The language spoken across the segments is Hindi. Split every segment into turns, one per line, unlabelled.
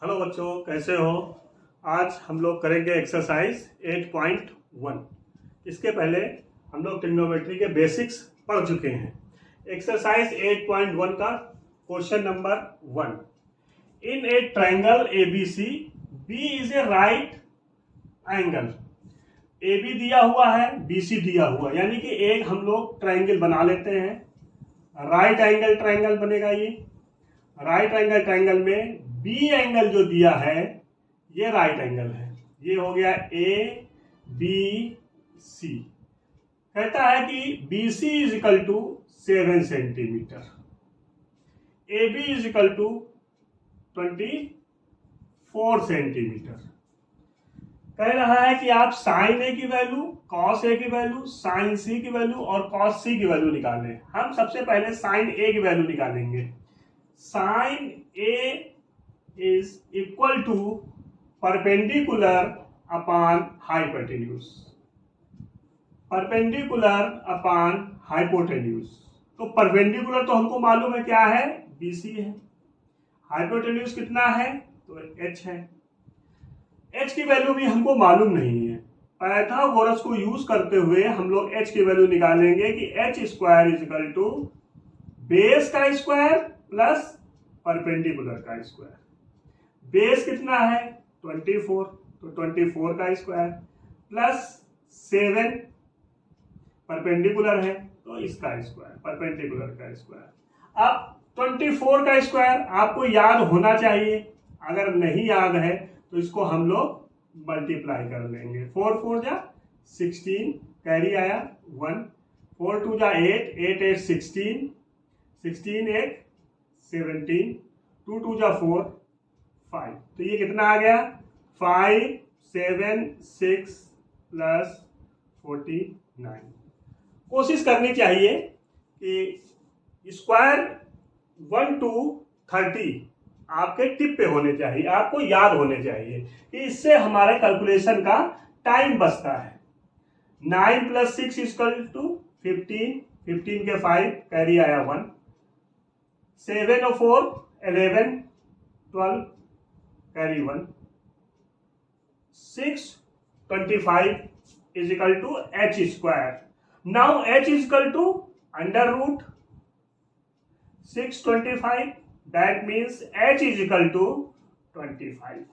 हेलो बच्चों, कैसे हो। आज हम लोग करेंगे एक्सरसाइज 8.1। इसके पहले हम लोग ट्रिग्नोमेट्री के बेसिक्स पढ़ चुके हैं। एक्सरसाइज 8.1 का question number 1। In a triangle ABC, B is a right angle. AB दिया हुआ है, BC दिया हुआ, यानी कि एक हम लोग ट्रायंगल बना लेते हैं। राइट एंगल ट्रायंगल बनेगा। ये राइट एंगल ट्रायंगल में बी एंगल जो दिया है ये राइट एंगल है। ये हो गया ABC। कहता है कि BC is equal to 7 centimetre, AB is equal to 24 centimetre. कह रहा है कि आप साइन A की वैल्यू, कॉस A की वैल्यू, साइन C की वैल्यू और कॉस C की वैल्यू निकालें। हम सबसे पहले साइन A की वैल्यू निकालेंगे। Sine A is equal to perpendicular upon hypotenuse, perpendicular upon hypotenuse। तो परपेंडिकुलर तो हमको मालूम है क्या है, BC है। हाइपोटेन्यूज कितना है, तो H है। H की वैल्यू भी हमको मालूम नहीं है। पाइथागोरस को यूज करते हुए हम लोग H की वैल्यू निकालेंगे कि H square is equal to base का स्क्वायर प्लस परपेंडिकुलर का स्क्वायर। बेस कितना है 24, तो 24 का स्क्वायर प्लस 7 परपेंडिकुलर है तो इसका स्क्वायर, परपेंडिकुलर का स्क्वायर। अब 24 का स्क्वायर आपको याद होना चाहिए, अगर नहीं याद है तो इसको हम लोग मल्टीप्लाई कर लेंगे। 4 4 जा 16, कैरी आया 1, 4 2 जा 8, 8 8 16, 16 8 17, 2 2 जा 4 5। तो ये कितना आ गया 5 7 6 प्लस 49। कोशिश करनी चाहिए कि स्क्वायर 1 to 30 आपके टिप पे होने चाहिए, आपको याद होने चाहिए कि इससे हमारे कैलकुलेशन का टाइम बचता है। 9 प्लस 6 इक्वल टू 15, 15 के 5 कैरी आया 1, 7 और 4 11 12 carry 1, 6 25 is equal to H square. Now H is equal to under root 625, that means H is equal to 25।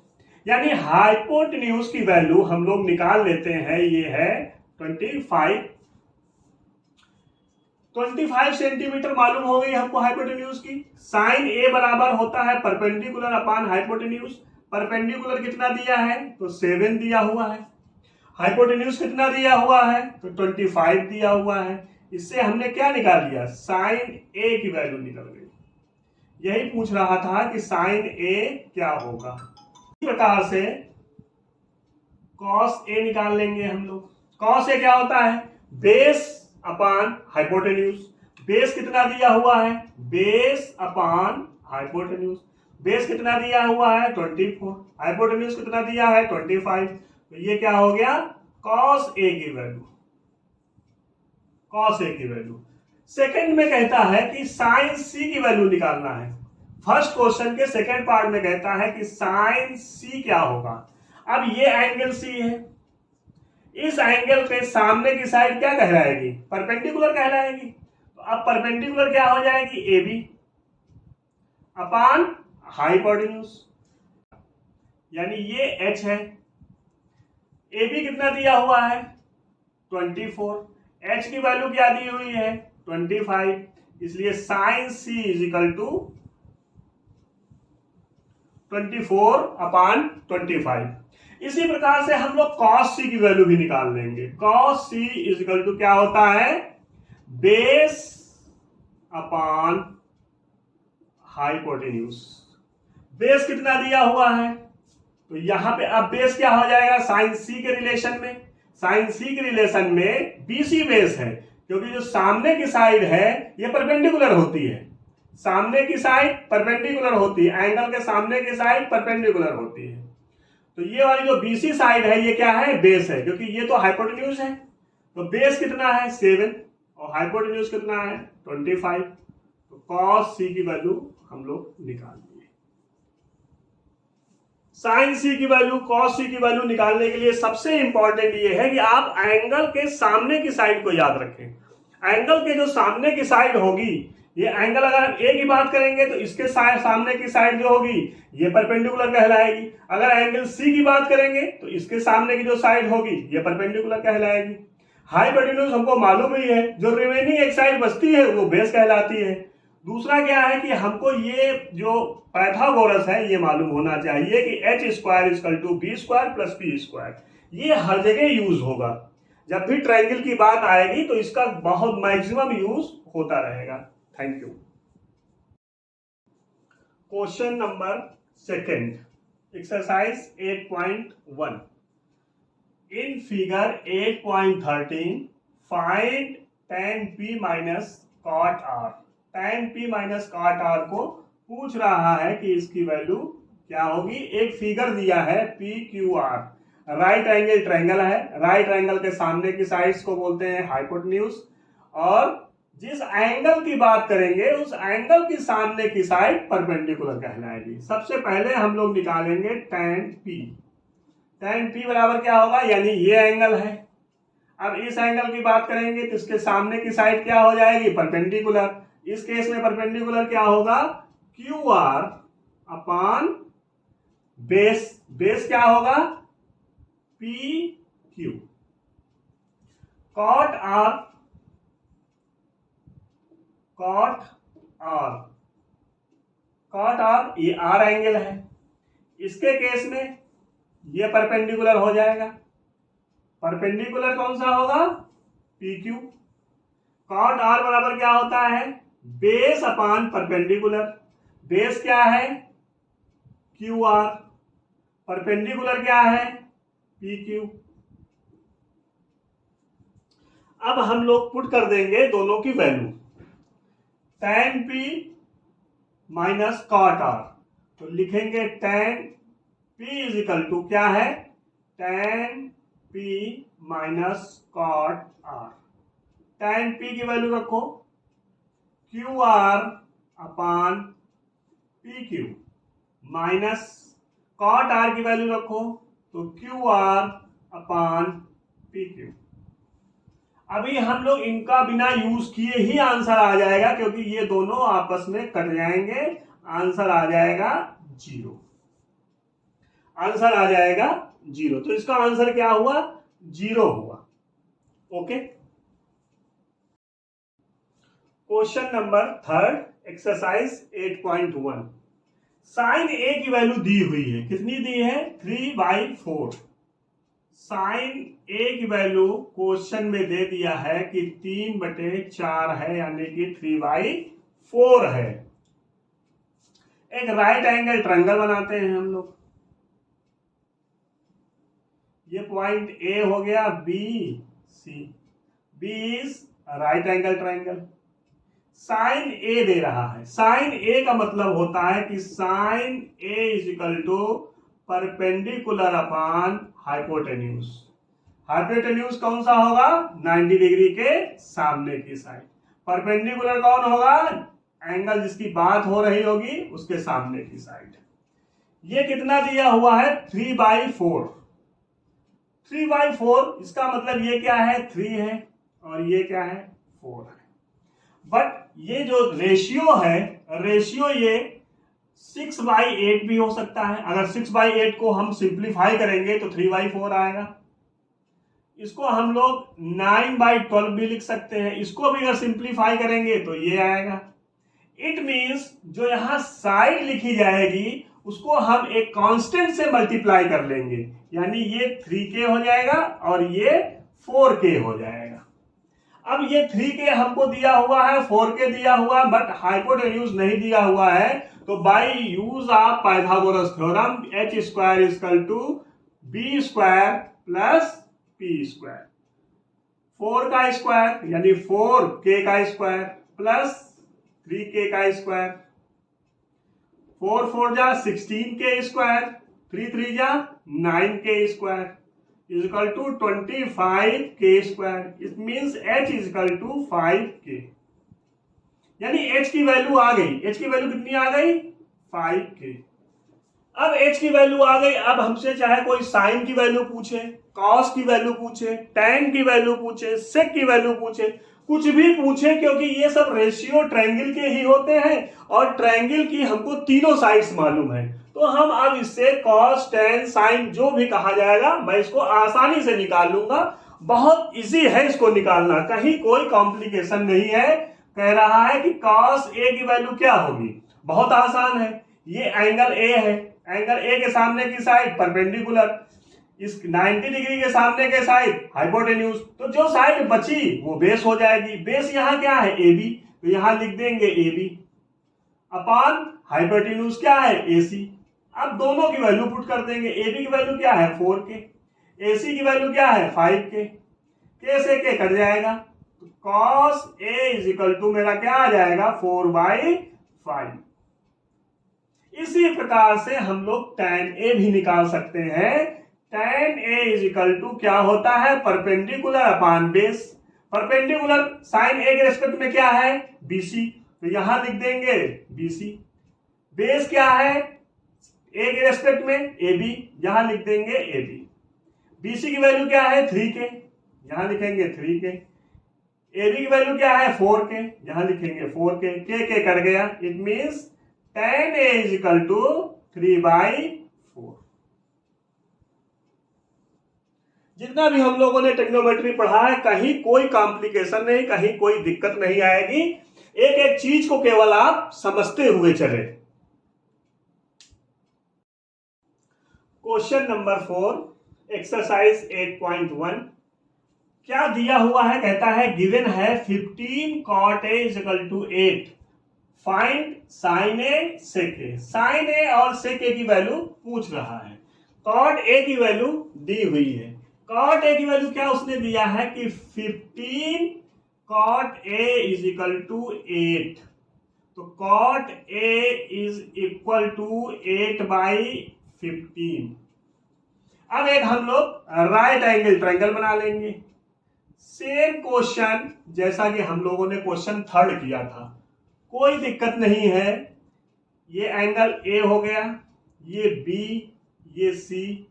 यानी हाइपोटेन्यूज की वैल्यू हम लोग निकाल लेते हैं, ये है 25 सेंटीमीटर मालूम हो गई हमको हाइपोटेन्यूज की। साइन A बराबर होता है परपेंडिकुलर अपान हाइपोटेन्यूज। परपेंडिकुलर कितना दिया है, तो 7 दिया हुआ है। हाइपोटेन्यूज कितना दिया हुआ है, तो 25 दिया हुआ है। इससे हमने क्या निकाल लिया, साइन A की वैल्यू निकल गई। यही पूछ रहा था कि साइन A क्या होगा। इस प्रकार से कॉस A निकाल लेंगे हम लोग। कॉस A क्या होता है, बेस अपान हाइपोटेन्यूज। बेस कितना दिया हुआ है, बेस अपान हाइपोटेन्यूज। बेस कितना दिया हुआ है 24, हाइपोटेन्यूज कितना दिया है 25। तो ये क्या हो गया, कॉस A की वैल्यू, कॉस A की वैल्यू। सेकंड में कहता है कि साइन C की वैल्यू निकालना है। फर्स्ट क्वेश्चन के सेकंड पार्ट में कहता है कि साइन C क्या होगा। अब ये एंगल C है, इस एंगल पे सामने की साइड क्या कहलाएगी, परपेंडिकुलर कहलाएगी। तो अब परपेंडिकुलर क्या हो जाएगी, AB अपान हाइपोटेन्यूज, यानी ये H है। AB कितना दिया हुआ है 24, H की वैल्यू क्या दी हुई है 25, इसलिए sine C is equal to 24 upon 25। इसी प्रकार से हम लोग cos C की वैल्यू भी निकाल लेंगे। cos C is equal to क्या होता है, बेस अपान हाइपोटेन्यूज। बेस कितना दिया हुआ है, तो यहां पे अब बेस क्या हो जाएगा, साइन C के रिलेशन में, साइन C के रिलेशन में BC बेस है, क्योंकि जो सामने की साइड है ये परपेंडिकुलर होती है। सामने की साइड परपेंडिकुलर होती है, एंगल के सामने की साइड परपेंडिकुलर होती है। तो ये वाली जो BC साइड है ये क्या है, बेस है, क्योंकि ये तो हाइपोटेन्यूज है। तो बेस कितना है 7 और हाइपोटेन्यूज कितना है 25। तो cos C की वैल्यू हम लोग निकाल दिए। साइन सी की वैल्यू, कॉस सी की वैल्यू निकालने के लिए सबसे इंपॉर्टेंट ये है कि आप एंगल के सामने की साइड को याद रखें। एंगल के जो सामने की साइड होगी, ये एंगल अगर हम ए की बात करेंगे तो इसके सामने की साइड जो होगी ये परपेंडिकुलर कहलाएगी। अगर एंगल सी की बात करेंगे तो इसके सामने की जो साइड होगी ये परपेंडिकुलर कहलाएगी। हाइपोटेन्यूज हमको मालूम ही है, जो रिमेनिंग एक साइड बचती है वो बेस कहलाती है। दूसरा क्या है कि हमको ये जो पाइथागोरस है ये मालूम होना चाहिए कि h square equal to B square plus P square, ये हर जगह यूज होगा। जब भी ट्रायंगल की बात आएगी तो इसका बहुत मैक्सिमम यूज होता रहेगा। Thank you. Question number second, exercise 8.1। In figure 8.13 find tan p minus cot r। tan p minus cot r को पूछ रहा है कि इसकी वैल्यू क्या होगी। एक फिगर दिया है PQR, राइट एंगल ट्रायंगल है। राइट एंगल के सामने की साइड्स को बोलते हैं हाइपोटेन्यूज, और जिस एंगल की बात करेंगे उस एंगल की सामने की साइड परपेंडिकुलर कहलाएगी। सबसे पहले हम लोग निकालेंगे tan p। tan p बराबर क्या होगा, यानी ये एंगल है। अब इस एंगल की बात करेंगे तो इसके सामने की साइड क्या हो जाएगी, परपेंडिकुलर। इस केस में परपेंडिकुलर क्या होगा, QR अपॉन बेस। बेस क्या होगा, PQ। cot R, ये R एंगल है। इसके केस में ये परपेंडिकुलर हो जाएगा। परपेंडिकुलर कौन सा होगा, PQ। cot R बराबर क्या होता है, बेस अपॉन परपेंडिकुलर। बेस क्या है, QR, परपेंडिकुलर क्या है, PQ। अब हम लोग पुट कर देंगे दोनों की वैल्यू। tan p minus cot r, तो लिखेंगे tan p is equal to क्या है, tan p minus cot r। tan p की वैल्यू रखो, QR upon PQ, minus cot r की वैल्यू रखो तो QR अपॉन PQ। अभी हम लोग इनका बिना यूज किए ही आंसर आ जाएगा, क्योंकि ये दोनों आपस में कट जाएंगे, आंसर आ जाएगा 0। आंसर आ जाएगा 0, तो इसका आंसर क्या हुआ, 0 हुआ। Okay. Question number third, exercise 8.1। Sine A की वैल्यू दी हुई है, कितनी दी है, 3/4। साइन ए की वैल्यू क्वेश्चन में दे दिया है कि 3/4 है, यानी कि 3/4 है। एक राइट एंगल ट्रायंगल बनाते हैं हम लोग। ये पॉइंट ए हो गया, B C. B is right angle triangle. Sine A दे रहा है। साइन ए का मतलब होता है कि sine A is equal to perpendicular upon hypotenuse. Hypotenuse कौन सा होगा, 90 डिग्री के सामने की साइड। परपेंडिकुलर कौन होगा, एंगल जिसकी बात हो रही होगी उसके सामने की साइड। ये कितना दिया हुआ है, 3/4। 3/4 इसका मतलब ये क्या है, 3 है, और ये क्या है, 4 है। बट ये जो रेशियो है, रेशियो ये 6/8 भी हो सकता है। अगर 6/8 को हम सिंप्लीफाई करेंगे तो 3/4 आएगा। इसको हम लोग 9/12 भी लिख सकते हैं। इसको भी अगर सिंप्लीफाई करेंगे तो ये आएगा। इट मींस जो यहां साइड लिखी जाएगी उसको हम एक कांस्टेंट से मल्टीप्लाई कर लेंगे, यानी ये 3k हो जाएगा और ये 4k हो जाएगा। अब ये 3k हमको दिया हुआ है, 4k दिया हुआ है, बट हाइपोटेन्यूज नहीं दिया हुआ है। तो by use of Pythagoras theorem h square is equal to b square plus p square. 4 का स्क्वायर यानी 4k का स्क्वायर प्लस 3k का स्क्वायर। 4 4 जा 16k स्क्वायर, 3 3 जा 9k square is equal to 25k square. It means h is equal to 5k। यानी h की वैल्यू आ गई। h की वैल्यू कितनी आ गई, 5k। अब h की वैल्यू आ गई। अब हमसे चाहे कोई साइन की वैल्यू पूछे, कॉस की वैल्यू पूछे, tan की वैल्यू पूछे, सेक की वैल्यू पूछे, कुछ भी पूछे, क्योंकि ये सब रेशियो ट्रायंगल के ही होते हैं और ट्रायंगल की हमको तीनों साइड्स मालूम है, तो हम अब इससे कॉस tan साइन जो भी कहा जाएगा मैं इसको आसानी से निकाल लूंगा। बहुत इजी है इसको निकालना, कहीं कोई कॉम्प्लिकेशन नहीं है। कह रहा है कि कॉस ए की वैल्यू क्या होगी, बहुत आसान है। ये एंगल ए है, एंगल ए के सामने की साइड परपेंडिकुलर, इस 90 डिग्री के सामने के साइड हाइपोटेन्यूज, तो जो साइड बची वो बेस हो जाएगी। बेस यहाँ क्या है, ए बी, तो यहाँ लिख देंगे ए बी अपॉन हाइपोटेन्यूज क्या है, ए सी। अब दोनों की वैल्यू पुट कर देंगे। ए बी की वैल्यू क्या है 4k, ए सी की वैल्यू क्या है 5k, के से के कट जाएगा, तो cos a is equal to मेरा क्या आ जाएगा 4/5। इसी प्रकार से हम लोग tan a भी निकाल सकते हैं। tan a is equal to क्या होता है, perpendicular upon base. Perpendicular sine a के रेस्पेक्ट में क्या है, bc, तो यहां लिख देंगे bc। बेस क्या है a के रेस्पेक्ट में, ab, यहां लिख देंगे ab। bc की वैल्यू क्या है 3k, यहां लिखेंगे 3k। ab की वैल्यू क्या है 4k, यहां लिखेंगे 4k, k कट गया, it means tan a is equal to 3/4। जितना भी हम लोगों ने ट्रिग्नोमेट्री पढ़ा है, कहीं कोई कॉम्प्लिकेशन नहीं, कहीं कोई दिक्कत नहीं आएगी। एक एक चीज को केवल आप समझते हुए चले। क्वेश्चन नंबर 4, एक्सरसाइज 8.1 क्या दिया हुआ है, कहता है गिवन है 15 cot a is equal to 8, find sine A sec A. Sine A और सेक ए की वैल्यू पूछ रहा है। cot a की वैल्यू दी हुई है। cot a की वैल्यू क्या उसने दिया है कि 15 cot a is equal to 8, तो cot a is equal to 8/15। अब एक हम लोग राइट एंगल ट्रायंगल बना लेंगे। सेम क्वेश्चन जैसा कि हम लोगों ने क्वेश्चन 3 किया था, कोई दिक्कत नहीं है। ये एंगल ए हो गया, ये बी, ये सी।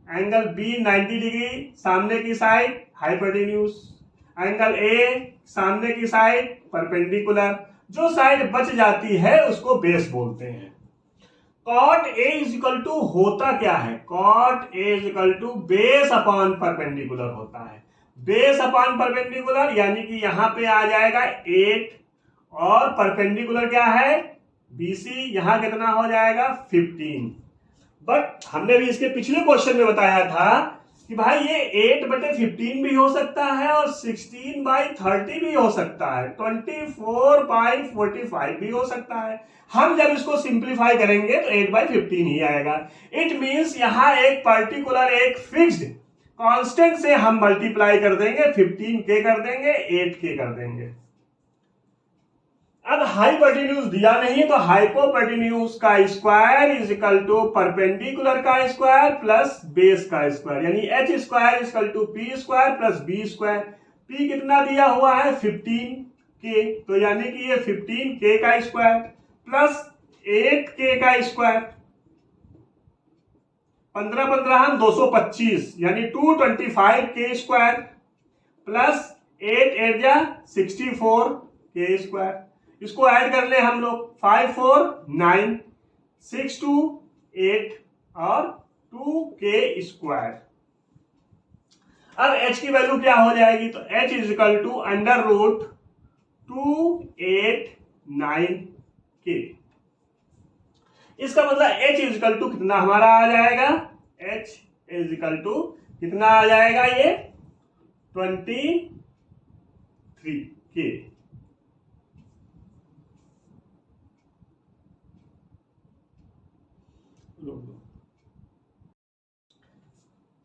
एंगल बी 90 डिग्री, सामने की साइड हाइपोटेन्यूज। एंगल ए सामने की साइड परपेंडिकुलर। जो साइड बच जाती है उसको बेस बोलते हैं। cot a is equal to होता क्या है, cot a is equal to base upon perpendicular होता है। बेस अपॉन परपेंडिकुलर यानी कि यहां पे आ जाएगा 8 और परपेंडिकुलर क्या है BC, यहां कितना हो जाएगा 15। बट हमने भी इसके पिछले क्वेश्चन में बताया था कि भाई ये 8/15 भी हो सकता है और 16/30 भी हो सकता है, 24/45 भी हो सकता है। हम जब इसको सिंप्लीफाई करेंगे तो 8/15 ही आएगा। इट मींस यहां एक पर्टिकुलर एक फिक्स्ड कांस्टेंट से हम मल्टीप्लाई कर देंगे, 15k कर देंगे, 8k कर देंगे। अब हाइपोटेन्यूज दिया नहीं तो हाइपोटेन्यूज का square is equal to perpendicular का स्क्वायर प्लस बेस का स्क्वायर, यानी h square is equal to p square plus b square. p कितना दिया हुआ है 15k, तो यानी कि ये 15k का स्क्वायर प्लस 8k का स्क्वायर, 15 225 यानी 225k square plus 8 8 64k square. इसको ऐड कर ले हम लोग, 5 4 9 6 2 8 और 2k स्क्वायर। अब h की वैल्यू क्या हो जाएगी, तो h is equal to under root 289k। इसका मतलब h इज इक्वल टू कितना हमारा आ जाएगा, h इज इक्वल टू कितना आ जाएगा, ये 23k।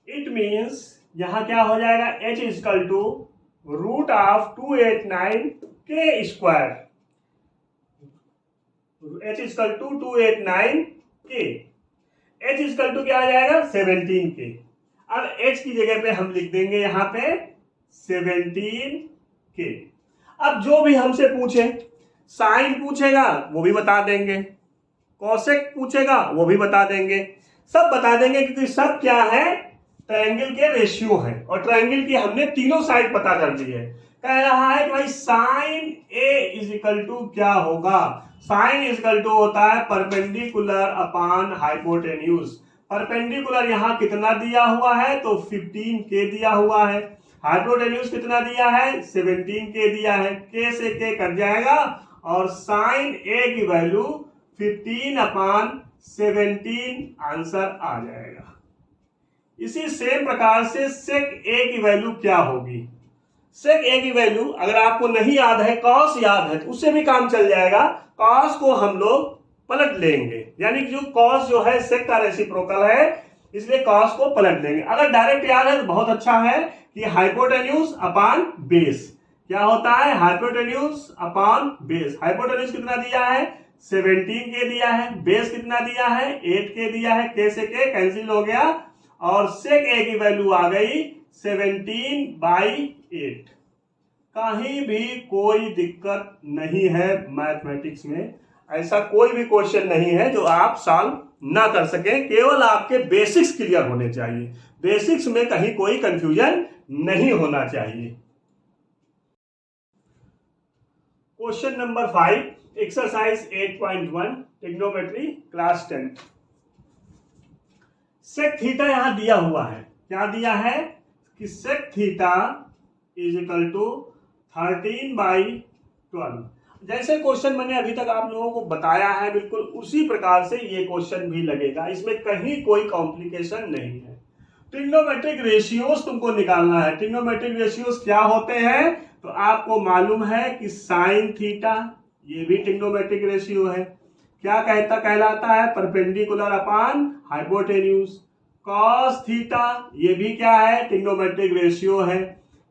इट मींस यहां क्या हो जाएगा, h is equal to root of 289k square, h is equal to 289k, h is equal to क्या आ जाएगा 17k। अब h की जगह पे हम लिख देंगे यहां पे 17k। अब जो भी हमसे पूछे, साइन पूछेगा वो भी बता देंगे, कोसेक पूछेगा वो भी बता देंगे, सब बता देंगे, क्योंकि सब क्या है, ट्रायंगल के रेशियो है, और ट्रायंगल की हमने तीनों साइड पता कर ली है। कह रहा है कि भाई sine A is equal to क्या होगा, साइन इज इक्वल टू होता है परपेंडिकुलर अपॉन हाइपोटेन्यूज। परपेंडिकुलर यहां कितना दिया हुआ है, तो 15 के दिया हुआ है, हाइपोटेन्यूज कितना दिया है, 17 के दिया है, के से के कट जाएगा और साइन ए की वैल्यू 15 अपॉन 17 आंसर आ जाएगा। इसी सेम प्रकार से सेक ए की वैल्यू क्या होगी, सेक ए की वैल्यू अगर आपको नहीं याद है, कॉस याद है, तो उससे भी काम चल जाएगा। कॉस को हम लोग पलट लेंगे, यानी कि जो कॉस जो है सेक का रेसिप्रोकल है, इसलिए कॉस को पलट लेंगे। अगर डायरेक्ट याद है तो बहुत अच्छा है कि हाइपोटेन्यूज अपॉन बेस क्या होता है, हाइपोटेन्यूज अपॉन बेस। हाइपोटेन्यूज कितना दिया है, 17 के दिया है, बेस कितना दिया है, 8 के दिया है, के से के कैंसिल हो गया और सेक ए की वैल्यू आ गई 17/8। कहीं भी कोई दिक्कत नहीं है मैथमेटिक्स में, ऐसा कोई भी क्वेश्चन नहीं है जो आप सॉल्व ना कर सके, केवल आपके बेसिक्स क्लियर होने चाहिए, बेसिक्स में कहीं कोई कंफ्यूजन नहीं होना चाहिए। Question number 5, exercise 8.1 trigonometry class 10। Sec theta यहां दिया हुआ है, क्या दिया है कि sec theta is equal to 13/12। जैसे क्वेश्चन मैंने अभी तक आप लोगों को बताया है, बिल्कुल उसी प्रकार से ये क्वेश्चन भी लगेगा, इसमें कहीं कोई कॉम्प्लिकेशन नहीं है। ट्रिग्नोमेट्रिक रेशियोज तुमको निकालना है। ट्रिग्नोमेट्रिक रेशियोज क्या होते हैं, तो आपको मालूम है कि साइन थीटा ये भी ट्रिग्नोमेट्रिक रेशियो है, क्या कहलाता है, perpendicular upon hypotenuse. Cos theta ये भी क्या है, ट्रिग्नोमेट्रिक रेशियो है,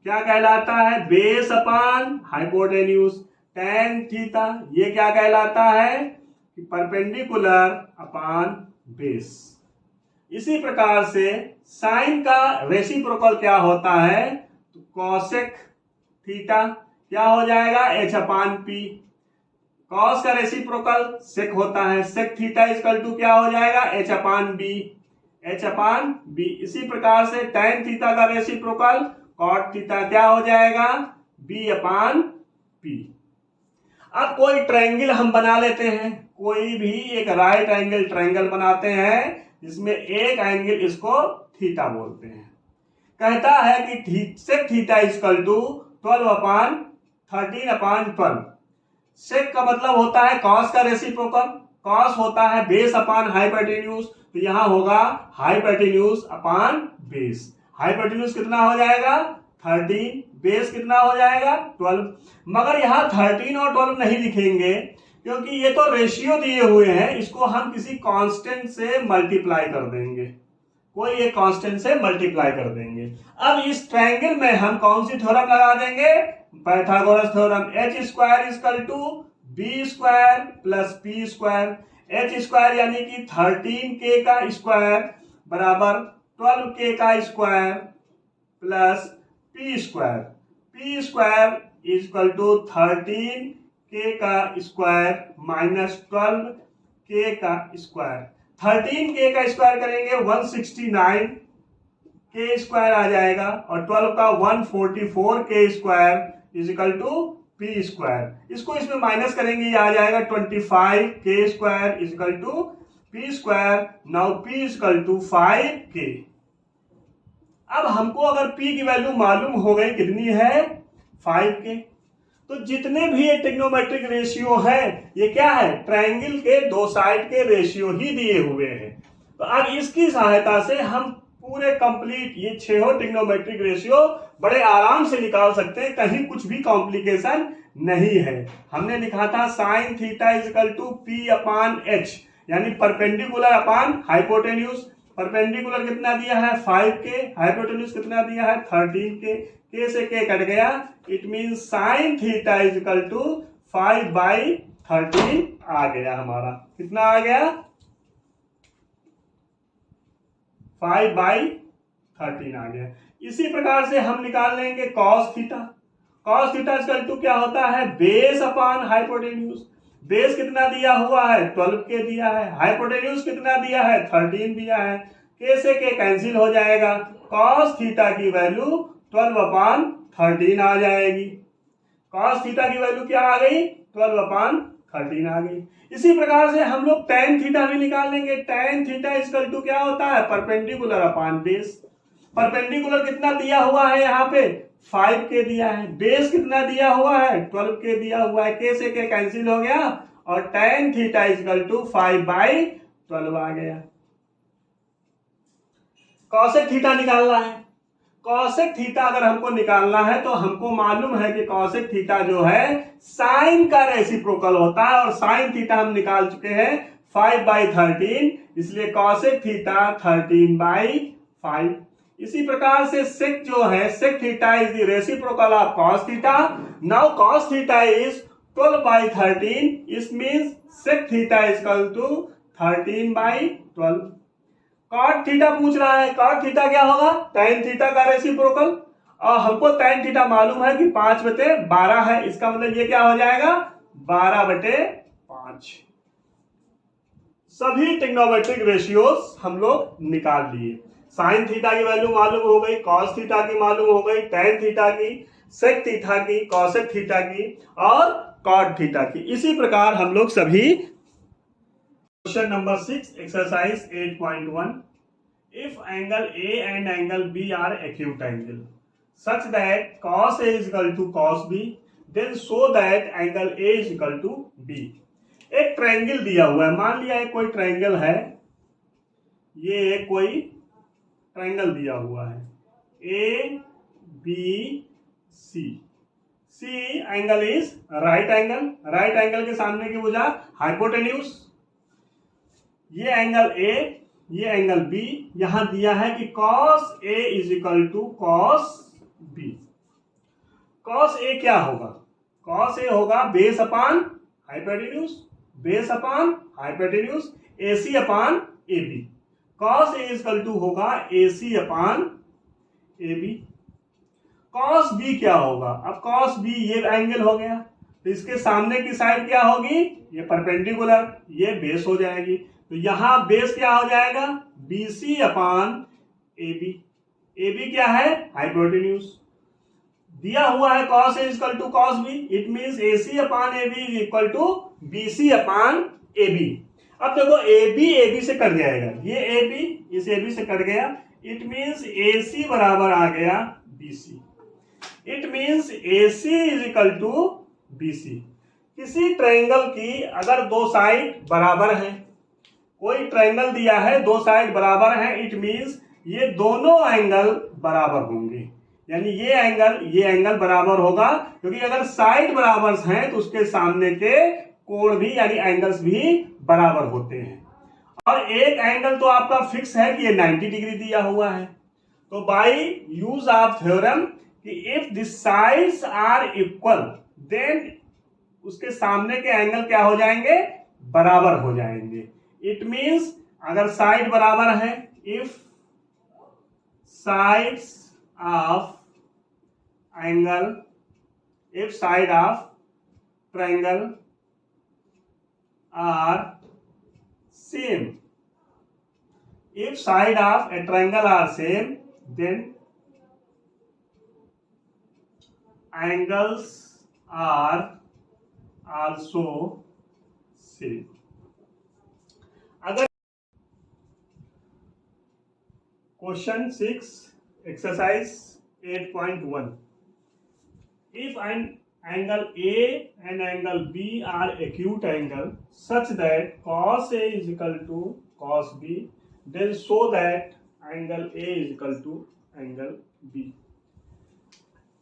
क्या कहलाता है, base upon hypotenuse. Tan theta ये क्या कहलाता है, परपेंडिकुलर अपॉन बेस। इसी प्रकार से साइन का रेसिप्रोकल क्या होता है, तो कॉसेक थीटा क्या हो जाएगा, एच अपॉन पी। कॉस का रेसिप्रोकल सेक होता है, सेक थीटा इक्वल टू क्या हो जाएगा, H upon B, H upon B. इसी प्रकार से टेन थीटा का रेसिप्रोकल कॉट थीटा क्या हो जाएगा, बी अपॉन पी। अब कोई ट्रायंगल हम बना लेते हैं, कोई भी एक राइट एंगल ट्रायंगल बनाते हैं जिसमें एक एंगल इसको थीटा बोलते हैं। कहता है कि sec theta equal to 12 upon 13 upon 12। Sec का मतलब होता है कॉस का रेसिप्रोकल, कॉस होता है बेस अपॉन हाइपोटेन्यूज, तो यहां होगा हाइपोटेन्यूज अपॉन बेस। हाइपोटेन्यूज कितना हो जाएगा, 13, बेस कितना हो जाएगा, 12। मगर यहां 13 और 12 नहीं लिखेंगे, क्योंकि ये तो रेशियो दिए हुए हैं, इसको हम किसी कांस्टेंट से मल्टीप्लाई कर देंगे, कोई एक कांस्टेंट से मल्टीप्लाई कर देंगे। अब इस ट्रायंगल में हम कौन सी थ्योरम लगा देंगे, Pythagoras theorem. h square equal to B square plus P square. h square यानी कि 13k का स्क्वायर बराबर 12k का square plus P square. P square equal to 13k का स्क्वायर माइनस 12k का स्क्वायर। 13k का स्क्वायर करेंगे 169 के स्क्वायर आ जाएगा, और 12 का 144k square is equal to P square. इसको इसमें माइनस करेंगे, ये आ जाएगा 25k square is equal to P square. Now P is equal to 5k। अब हमको अगर p की वैल्यू मालूम हो गई कितनी है, 5k, तो जितने भी ये ट्रिग्नोमेट्रिक रेशियो है ये क्या है, ट्रायंगल के दो साइड के रेशियो ही दिए हुए हैं। तो अब इसकी सहायता से हम पूरे कंप्लीट ये 6 ट्रिग्नोमेट्रिक रेशियो बड़े आराम से निकाल सकते हैं, कहीं कुछ भी कॉम्प्लिकेशन नहीं है। हमने लिखा था sine theta is equal to P upon H, यानी परपेंडिकुलर अपॉन हाइपोटेन्यूज। परपेंडिकुलर कितना दिया है, 5k, हाइपोटेन्यूज कितना दिया है, 13k, k से k कट गया, it mean sine theta is equal to 5/13 आ गया हमारा। कितना आ गया, 5/13 आ गया। इसी प्रकार से हम निकाल लेंगे cos theta. Cos theta equal to क्या होता है, बेस अपॉन हाइपोटेन्यूज। बेस कितना दिया हुआ है 12 के दिया है, हाइपोटेन्यूज कितना दिया है 13 दिया है, के से के कैंसिल हो जाएगा, कॉस थीटा की वैल्यू 12/13 आ जाएगी। कॉस थीटा की वैल्यू क्या आ गई 12/13 आ गई। इसी प्रकार से हम लोग tan थीटा भी निकाल लेंगे। tan थीटा इक्वल टू क्या होता है परपेंडिकुलर अपॉन बेस। परपेंडिकुलर कितना दिया हुआ है यहाँ पे 5 के दिया है, बेस कितना दिया हुआ है 12 के दिया हुआ है, के से के कैंसिल हो गया और tan थीटा इक्वल टू 5/12 आ गया। कॉसेक थीटा निकालना है। कॉसेक थीटा अगर हमको निकालना है तो हमको मालूम है कि कॉसेक थीटा जो है साइन का रेसिप्रोकल होता है और साइन थीटा हम निकाल चुके हैं 5/13, इसलिए कॉसेक थीटा 13/5। इसी प्रकार से सेक जो है sec theta is the reciprocal of cos theta. Now cos theta is 12/13, it means sec theta is equal to 13/12। Cot theta पूछ रहा है, कॉट थीटा क्या होगा tan थीटा का रेसिप्रोकल, और हमको tan थीटा मालूम है कि 5/12 है, इसका मतलब ये क्या हो जाएगा 12/5। सभी ट्रिग्नोमेट्रिक रेशियोज हम लोग निकाल लिए। साइन थीटा की वैल्यू मालूम हो गई, कॉस थीटा की मालूम हो गई, tan थीटा की, सेक थीटा की, कॉसेक थीटा की और कॉट थीटा की। इसी प्रकार हम लोग सभी question number 6 exercise 8.1, if angle A and angle B are acute angle such that cos A is equal to cos B, then show that angle A is equal to B। एक ट्रायंगल दिया हुआ है, मान लिया एक कोई ट्रायंगल है, ये एक कोई ट्रायंगल दिया हुआ है A B C। C angle is right angle, right angle के सामने की भुजा हाइपोटेन्यूज। ये एंगल A, ये एंगल B, यहां दिया है कि cos A is equal to cos B। cos A क्या होगा, cos A होगा base upon hypotenuse, base upon hypotenuse, AC upon AB। cos A is equal to होगा AC upon AB। cos B क्या होगा, अब cos B ये एंगल हो गया तो इसके सामने की साइड क्या होगी, ये परपेंडिकुलर, ये बेस हो जाएगी, तो यहां बेस क्या हो जाएगा BC अपान AB। AB क्या है हाइपोटेन्यूज, दिया हुआ है cos A इक्वल to cos B, it means AC upon AB is equal to BC upon AB। अब देखो AB AB से कट जाएगा, ये AB इस AB से कट गया, इट मींस AC बराबर आ गया BC। It means AC is equal to BC। किसी ट्रायंगल की अगर दो साइड बराबर है, कोई ट्रायंगल दिया है दो साइड बराबर है, इट मींस ये दोनों एंगल बराबर होंगे, यानी ये एंगल बराबर होगा, क्योंकि अगर साइड बराबर हैं तो उसके सामने के कोण भी यानी एंगल्स भी बराबर होते हैं। और एक एंगल तो आपका फिक्स है कि ये 90 डिग्री दिया हुआ है, तो बाय यूज ऑफ थ्योरम कि if the sides are equal then उसके सामने के एंगल क्या हो जाएंगे बराबर हो जाएंगे। इट मींस अगर साइड बराबर है, if sides of angle, if side of triangle are same, if side of a triangle are same then angles are also same। अगर question 6 exercise 8.1, if an angle A and angle B are acute angle such that cos A is equal to cos B, then show that angle A is equal to angle B।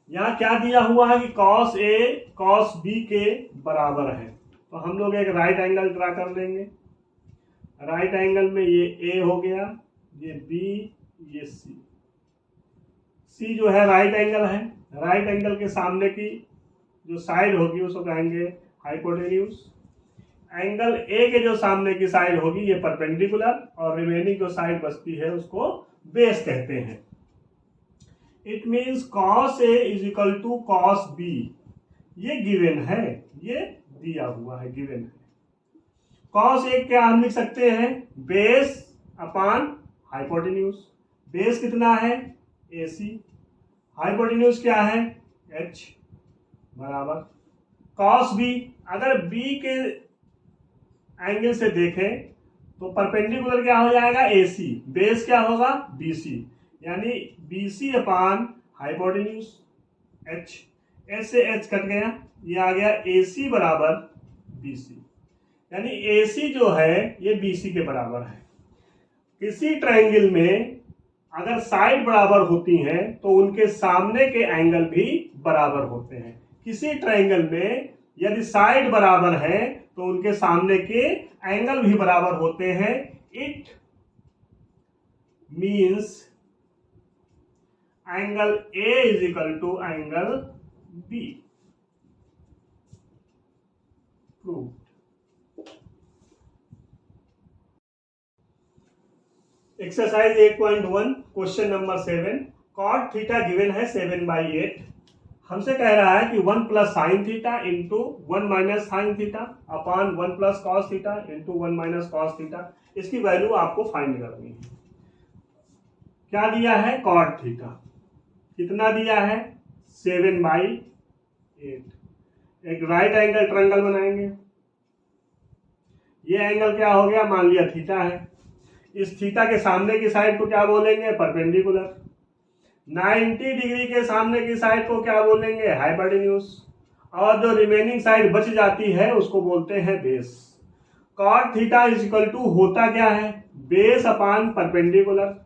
यहाँ क्या दिया हुआ है कि cos A cos B के बराबर है, तो हम लोग एक राइट एंगल ड्रा कर लेंगे। राइट एंगल में ये A हो गया, ये B, ये C। C जो है राइट एंगल है, राइट एंगल के सामने की जो साइड होगी उसको कहेंगे हाइपोटेन्यूज। एंगल A के जो सामने की साइड होगी ये परपेंडिकुलर, और रिमेनिंग जो साइड बचती है उसको बेस कहते हैं। It means cos A is equal to cos B, ये गिवन है, ये दिया हुआ है, गिवन है। कॉस एक क्या हम लिख सकते हैं, बेस अपान हाइपोटेन्यूज। बेस कितना है, AC, हाइपोटेन्यूज क्या है, H, बराबर कॉस बी। अगर बी के एंगल से देखें तो परपेंडिकुलर क्या हो जाएगा, AC, बेस क्या होगा, BC, यानी BC अपान हाइपोटेन्यूज H, H से H कट गया, ये आ गया AC बराबर BC, यानी AC जो है ये BC के बराबर है। किसी ट्रायंगल में अगर साइड बराबर होती हैं तो उनके सामने के एंगल भी बराबर होते हैं। किसी ट्रायंगल में यदि साइड बराबर है तो उनके सामने के एंगल भी बराबर होते हैं। It means angle A is equal to angle B। Prove. Exercise 8.1 question number 7, cot theta given है 7/8। हमसे कह रहा है कि 1 plus sine theta into 1 minus sine theta upon 1 plus cos theta into 1 minus cos theta, इसकी वैल्यू आपको फाइंड करनी है। क्या दिया है, कॉट थीटा कितना दिया है, 7/8। एक राइट एंगल ट्रायंगल बनाएंगे। ये एंगल क्या हो गया, मान लिया थीटा है। इस थीटा के सामने की साइड को क्या बोलेंगे, परपेंडिकुलर। 90 डिग्री के सामने की साइड को क्या बोलेंगे, हाइपोटेन्यूज। और जो रिमेनिंग साइड बच जाती है उसको बोलते हैं base. Cot theta is equal to होता क्या है, बेस अपान परपेंडिकुलर,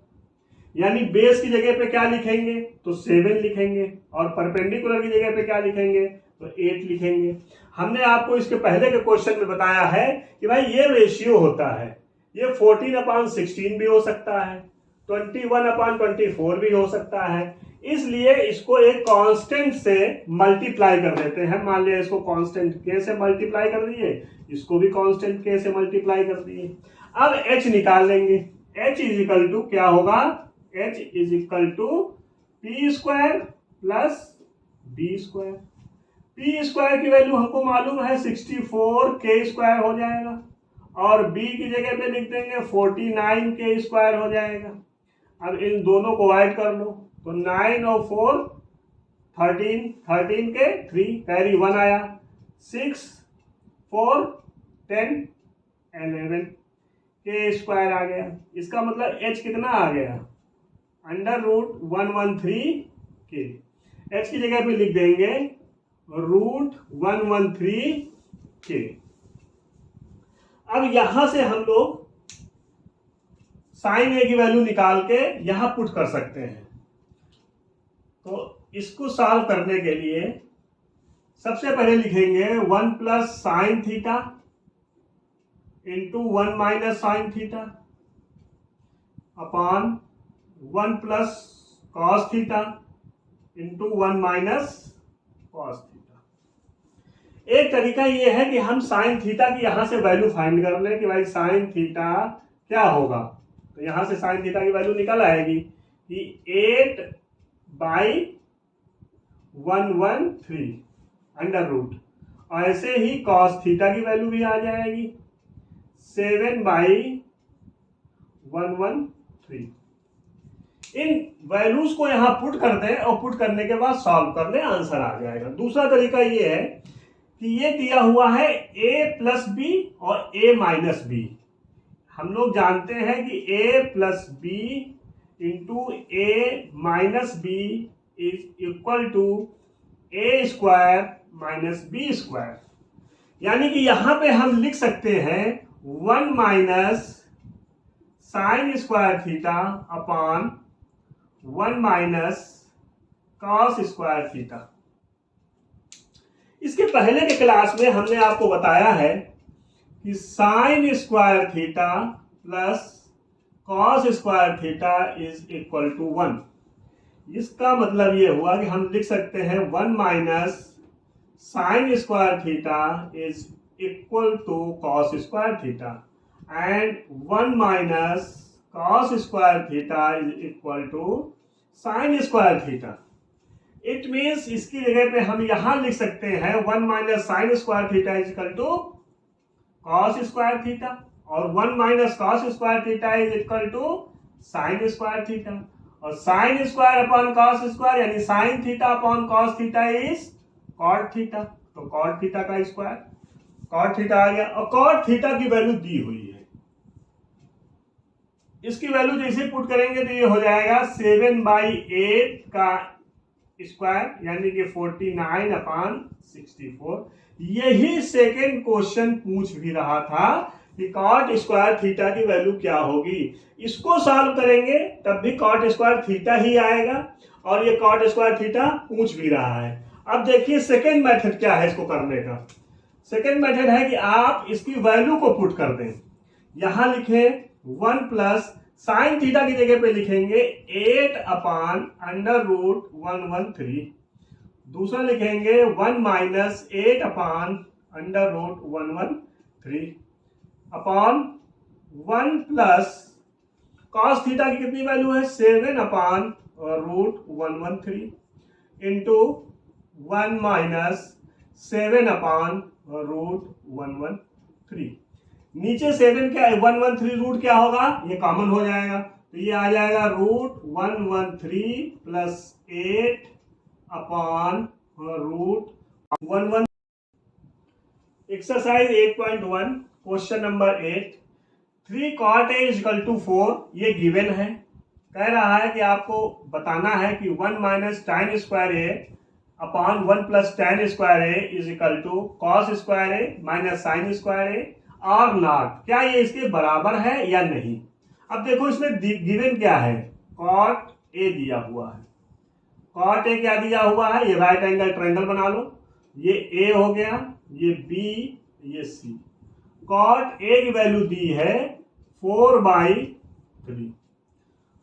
यानी बेस की जगह पे क्या लिखेंगे तो 7 लिखेंगे और परपेंडिकुलर की जगह पे क्या लिखेंगे तो 8 लिखेंगे। हमने आपको इसके पहले के क्वेश्चन में बताया है कि भाई ये रेशियो होता है, ये 14/16 भी हो सकता है, 21/24 भी हो सकता है, इसलिए इसको एक कांस्टेंट से मल्टीप्लाई कर देते हैं। मान लिया इसको कांस्टेंट के से मल्टीप्लाई कर दिए, इसको भी कांस्टेंट के से मल्टीप्लाई कर दिए। अब h निकाल लेंगे। h इज इक्वल टू क्या होगा, h is equal to p square plus b square. p square की वैल्यू हमको मालूम है 64 k स्क्वायर हो जाएगा और b की जगह पे लिख देंगे 49 k स्क्वायर हो जाएगा। अब इन दोनों को ऐड कर लो तो 9 और 4 13, 13 के 3 कैरी 1 आया, 6 4 10 11 के स्क्वायर आ गया। इसका मतलब h कितना आ गया, √113 के। h की जगह पे लिख देंगे √113 के। अब यहां से हम लोग साइन ए की वैल्यू निकाल के यहां पुट कर सकते हैं। तो इसको सॉल्व करने के लिए सबसे पहले लिखेंगे 1 plus sine theta into 1 minus sine theta upon 1 plus cos theta into 1 minus cos theta. एक तरीका यह है कि हम साइन थीटा की यहां से वैल्यू फाइंड कर लें कि भाई साइन थीटा क्या होगा। तो यहां से साइन थीटा की वैल्यू निकल आएगी कि 8/113 अंडर रूट। ऐसे ही कॉस थीटा की वैल्यू भी आ जाएगी 7/113। इन वैल्यूज को यहां पुट कर दें और पुट करने के बाद सॉल्व कर लें, आंसर आ जाएगा। दूसरा तरीका यह है कि ये दिया हुआ है a प्लस बी और a माइनस बी। हम लोग जानते हैं कि a plus B into a minus B is equal to a square minus B square. यानी कि यहां पे हम लिख सकते हैं 1 minus sine square theta upon 1 minus cos square theta. इसके पहले के क्लास में हमने आपको बताया है कि sine square theta plus cos square theta is equal to 1। इसका मतलब यह हुआ कि हम लिख सकते हैं 1 minus sine square theta is equal to cos square theta and 1 minus cos square theta is equal to sine square theta. It means इसकी जगह पे हम यहां लिख सकते हैं 1 minus sine square theta is equal to cos square theta, और 1 minus cos square theta is equal to sine square theta, और sine square upon cos square यानी sine theta upon cos theta is cot theta, तो कॉट थीटा का स्क्वायर, कॉट थीटा आ गया। और कॉट थीटा की वैल्यू दी हुई है, इसकी वैल्यू जैसे पुट करेंगे तो ये हो जाएगा 7/8 का स्क्वायर यानी कि 49/64। यही सेकेंड क्वेश्चन पूछ भी रहा था कि कॉट स्क्वायर थीटा की वैल्यू क्या होगी। इसको सॉल्व करेंगे तब भी कॉट स्क्वायर थीटा ही आएगा, और ये कॉट स्क्वायर थीटा पूछ भी रहा है। अब देखिए सेकेंड मेथड क्या है इसको करने का। सेकेंड मेथड है कि आप इसकी वैल्यू को पुट कर दें। यहां लिखे 1 प्लस साइन थीटा की जगह पे लिखेंगे 8/√113। दूसरा लिखेंगे 1 minus 8/√113 upon 1 plus cos theta की कितनी वैल्यू है 7/√113 इंटू 1 माइनस 7/√113। नीचे 7 क्या 113 रूट क्या होगा, ये कॉमन हो जाएगा, तो ये आ जाएगा √113 plus 8/√113। Exercise 8.1 question number 8, 3 cot A is equal to 4 ये गिवन है। कह रहा है कि आपको बताना है कि 1 minus tan square A upon 1 plus tan square A is equal to cos square A minus sine square A और नॉट, क्या ये इसके बराबर है या नहीं। अब देखो इसमें गिवन क्या है, cot A दिया हुआ है। cot A क्या दिया हुआ है, ये राइट एंगल ट्रायंगल बना लो, ये A हो गया, ये B, ये C। cot A की वैल्यू दी है 4/3।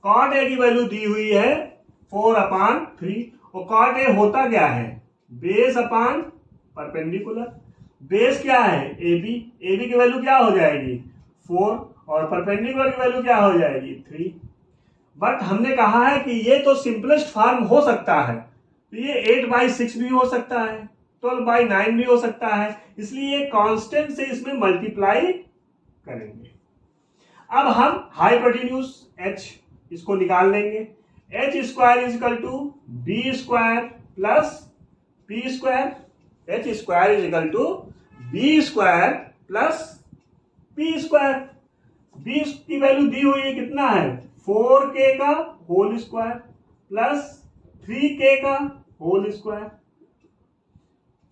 cot A की वैल्यू दी हुई है 4/3, और cot A होता क्या है, बेस अपॉन परपेंडिकुलर। बेस क्या है AB, AB की वैल्यू क्या हो जाएगी 4, और परपेंडिकुलर की वैल्यू क्या हो जाएगी 3। बट हमने कहा है कि ये तो सिंपलेस्ट फॉर्म हो सकता है, तो ये 8/6 भी हो सकता है, 12/9 भी हो सकता है, इसलिए कांस्टेंट से इसमें मल्टीप्लाई करेंगे। अब हम हाइपोटेन्यूज H इसको निकाल लेंगे। H square is equal to B square plus P square, H square is equal to B square plus P square. B की वैल्यू दी हुई है कितना है 4k का होल स्क्वायर प्लस 3k का होल स्क्वायर।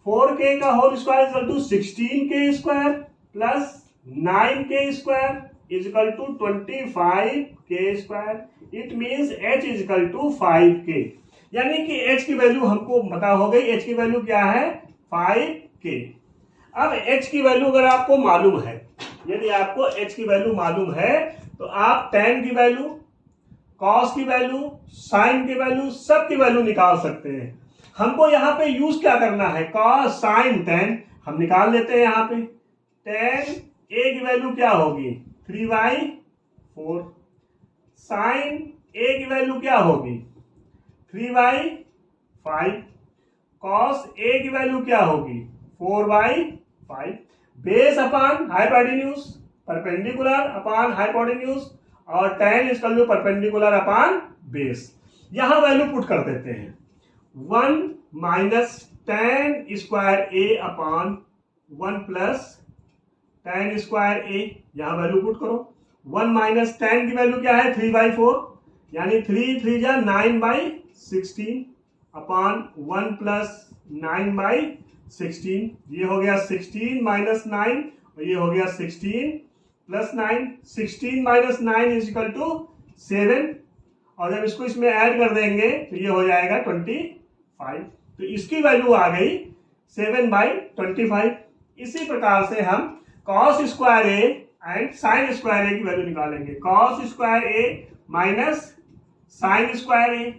4k का whole square is equal to 16k square plus 9k square is equal to 25k square. It means h is equal to 5k, यानी कि h की वैल्यू हमको पता हो गई। h की वैल्यू क्या है 5k। अब h की वैल्यू अगर आपको मालूम है, यदि आपको h की वैल्यू मालूम है तो आप tan की वैल्यू, cos की वैल्यू, sin की वैल्यू, सब की वैल्यू निकाल सकते हैं। हमको यहाँ पे यूज क्या करना है, cos sin tan हम निकाल लेते हैं। यहाँ पे tan a की वैल्यू क्या होगी 3/4, sin a की वैल्यू क्या होगी 3/5, cos a की वैल्यू क्या होगी 4/5। Base upon hypotenuse, perpendicular upon hypotenuse, और tan is equal to perpendicular upon base. यहां वैल्यू पुट कर देते हैं 1 minus tan square a upon 1 plus tan square a, यहां वैल्यू पुट करो। 1 माइनस tan की वैल्यू क्या है 3/4, यानी 3 3 जा 9/16 अपॉन 1 प्लस 9/16, ये हो गया 16 माइनस 9, और ये हो गया 16 plus 9। 16 minus 9 is equal to 7, और जब इसको इसमें ऐड कर देंगे तो ये हो जाएगा 25। तो इसकी वैल्यू आ गई 7/25। इसी प्रकार से हम cos square A and sine square A की वैल्यू निकालेंगे। cos square A minus sine square A.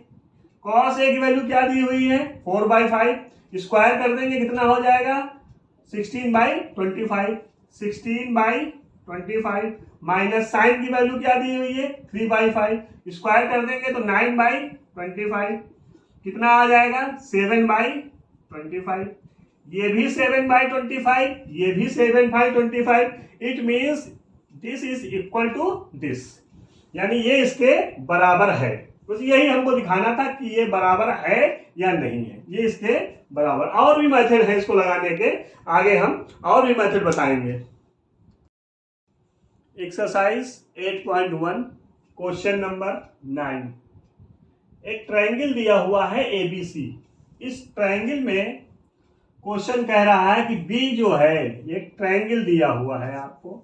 cos A की वैल्यू क्या दी हुई है 4/5, स्क्वायर कर देंगे कितना हो जाएगा 16/25। 16/25 माइनस साइन की वैल्यू क्या दी हुई है 3/5, स्क्वायर कर देंगे तो 9/25। कितना आ जाएगा 7/25, ये भी 7/25, ये भी 7/25। It means this is equal to this, यानी ये इसके बराबर है। तो यही हमको दिखाना था कि ये बराबर है या नहीं है, ये इसके बराबर। और भी मेथड है इसको लगाने के, आगे हम और भी मेथड बताएंगे। Exercise 8.1 question number 9। एक ट्रायंगल दिया हुआ है एबीसी। इस ट्रायंगल में क्वेश्चन कह रहा है कि बी जो है, ये ट्रायंगल दिया हुआ है आपको,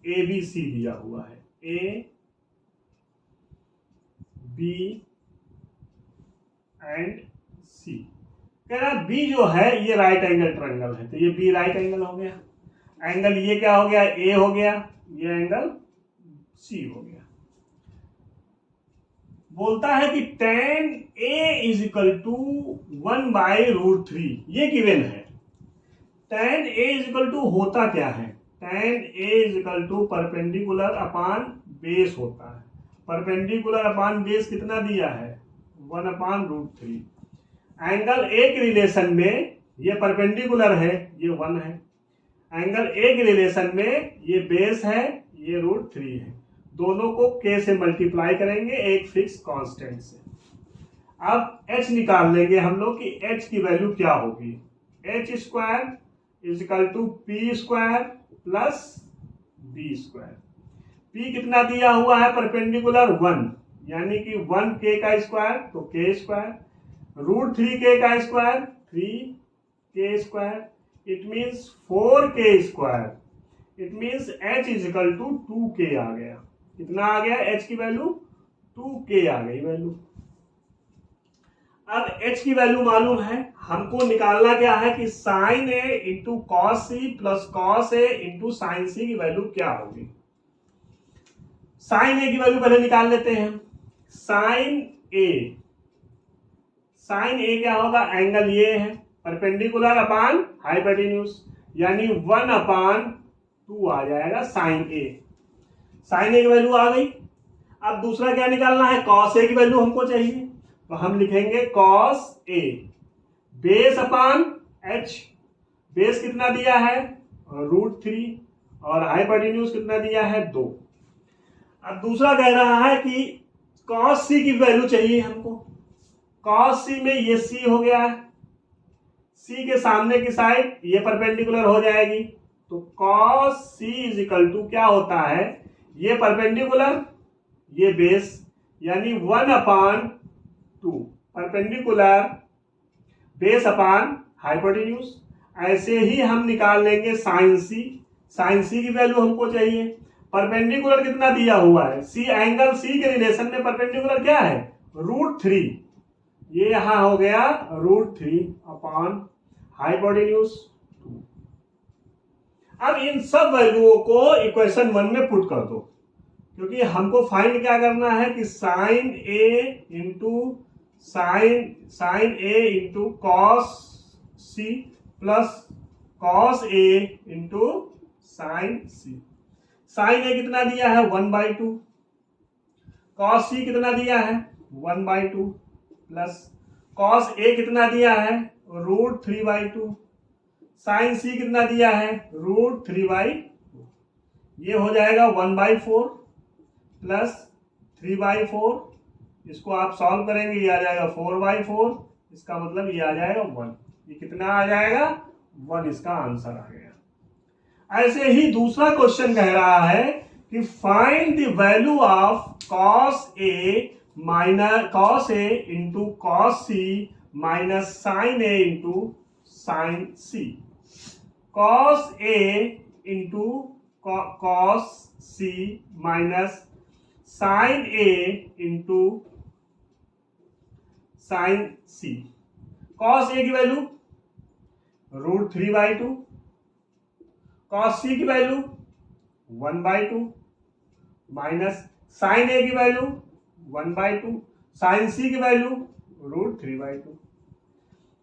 एबीसी दिया हुआ है, ए बी एंड सी। कह रहा बी जो है ये राइट एंगल ट्रायंगल है, तो ये बी राइट एंगल हो गया। एंगल ये क्या हो गया, ए हो गया, ये एंगल सी हो गया। बोलता है कि tan A is equal to 1/√3, ये गिवन है। tan A is equal to होता क्या है, tan A is equal to perpendicular upon base होता है। परपेंडिकुलर अपॉन बेस कितना दिया है 1/√3। एंगल ए के रिलेशन में ये परपेंडिकुलर है, ये 1 है। एंगल ए के रिलेशन में ये बेस है, ये √3 है। दोनों को k से मल्टीप्लाई करेंगे एक फिक्स कांस्टेंट से। अब h निकाल लेंगे हम लोग कि h की वैल्यू क्या होगी। h square is equal to P square plus B square. p कितना दिया हुआ है परपेंडिकुलर 1, यानी कि 1k का स्क्वायर तो k स्क्वायर, √3k का square 3k square, it means 4k square. It means h is equal to 2k आ गया। कितना आ गया h की वैल्यू 2k आ गई वैल्यू। अब h की वैल्यू मालूम है, हमको निकालना क्या है कि sine a into cos C plus cos a into sine C की वैल्यू क्या होगी। साइन a की वैल्यू पहले निकाल लेते हैं। साइन a क्या होगा, एंगल ये है, परपेंडिकुलर अपॉन हाइपोटेन्यूज, यानी 1/2 आ जाएगा साइन a। साइन a की वैल्यू आ गई। अब दूसरा क्या निकालना है, कॉस a की वैल्यू हमको चाहिए, तो हम लिखेंगे cos a base upon h। Base कितना दिया है √3 और हाइपोटेन्यूज कितना दिया है 2। अब दूसरा कह रहा है कि cos c की वैल्यू चाहिए हमको। cos c में ये c हो गया है, c के सामने की साइड ये परपेंडिकुलर हो जाएगी, तो cos c is equal to क्या होता है, ये परपेंडिकुलर ये बेस, यानी 1/2 परपेंडिकुलर बेस अपॉन हाइपोटेन्यूज। ऐसे ही हम निकाल लेंगे साइन सी। साइन सी की वैल्यू हमको चाहिए, परपेंडिकुलर कितना दिया हुआ है सी, एंगल सी के रिलेशन में परपेंडिकुलर क्या है √3, ये यहां हो गया √3 अपॉन हाइपोटेन्यूज 2। अब इन सब वैल्यूओं को इक्वेशन 1 में पुट कर दो, क्योंकि हमको फाइंड क्या करना है कि sine A into cos C plus cos A into sine C. Sine A कितना दिया है 1/2, कॉस सी कितना दिया है 1/2 प्लस कॉस ए कितना दिया है √3/2, साइन सी कितना दिया है √3/2। ये हो जाएगा 1/4 प्लस 3/4, इसको आप सॉल्व करेंगे ये आ जाएगा 4/4, इसका मतलब ये आ जाएगा 1। ये कितना आ जाएगा 1, इसका आंसर आ गया। ऐसे ही दूसरा क्वेश्चन कह रहा है कि find the value of cos a into cos c minus sin a into sin c। cos a into cos c minus sin a into sin c। cos a की वैल्यू √3/2, cos c की वैल्यू 1/2 माइनस sin a की वैल्यू 1/2, sin c की वैल्यू √3/2।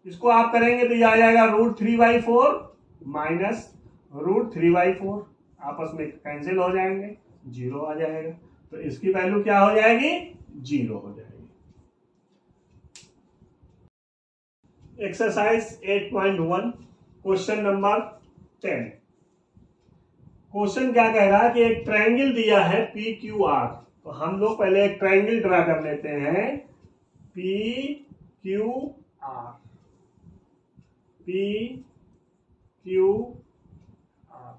इसको आप करेंगे तो ये आ जाएगा √3/4 माइनस √3/4, आपस में कैंसिल हो जाएंगे, 0 आ जाएगा। तो इसकी वैल्यू क्या हो जाएगी 0 हो जाएगी। Exercise 8.1 question number 10। क्वेश्चन क्या कह रहा है कि एक ट्रायंगल दिया है पी क्यू आर। तो हम लोग पहले एक ट्रायंगल ड्रा कर लेते हैं P Q R. P Q R